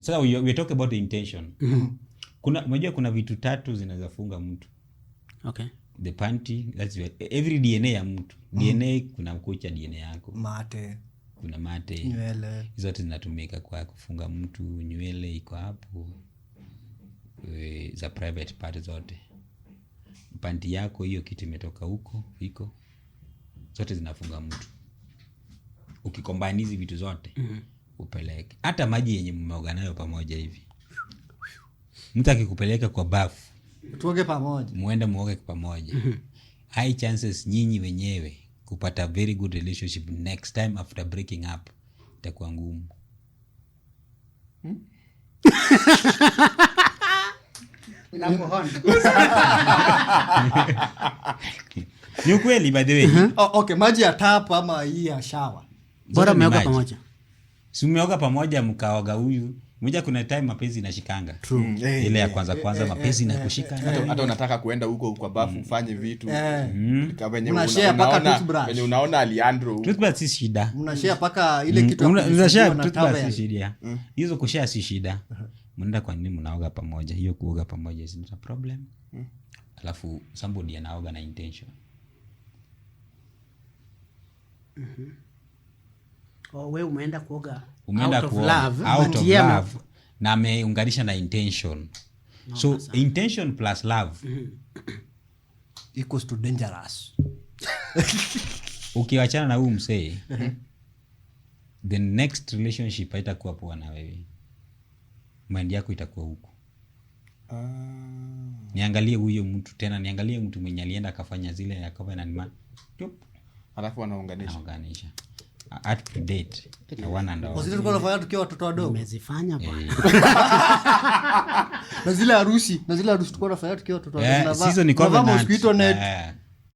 Sasa we talk about the intention. Unajua kuna vitu 3 zinaweza funga mtu. Okay. The panty, that's every DNA ya mtu. DNA kuna kucha DNA yako. Mate. Kuna mate. Nywele. Zote zinatumika kwa kufunga mtu, nywele iko hapo. Za private part zote. Panty yako hiyo kitu imetoka huko, iko. Zote zinafunga mtu. Ukikombine hizi vitu zote, upeleke. Hata maji yenye mmeoga nayo pamoja hivi. Mtu akikupeleka kwa bafu, tuoge pamoja. Muende muoge pamoja. High chances nyinyi wenyewe kupata very good relationship next time after breaking up itakuwa ngumu. Ni ukweli by the way. Okay, maji ya tap ama hii ya shower. Bora mmeoga pamoja. Si mmeoga pamoja mkaoga huyu. Mmoja kuna time mapenzi inashikanga. Ile ya kwanza mapenzi inakushika. Hata unataka kuenda huko kwa bafu ufanye vitu. Kama venye unaona Alejandro. Toothbrush si shida. Mnashare paka ile kitu unashare toothbrush si shida. Hizo kushare si shida. Mnaenda kwa nini mnaoga pamoja? Hiyo kuoga pamoja is not a problem. Alafu somebody anaoga na intention. Wewe umeenda kuoga out of love na ameunganisha na intention. So intention plus love equals to dangerous. Ukiachana na huyu msee, the next relationship haitakuwa poa na wewe. Mind yako itakuwa huko. Niangalie huyo mtu tena, niangalie mtu mwenye alienda akafanya zile ya covenant man. Alafu anaunganisha. At to date hawana ndoa. Wasije tulikuwa tunafanya tukiwa watoto wadogo. Umezifanya bwana. Na zile harusi tulikuwa tunafanya tukiwa watoto wadogo. Season ni covenant.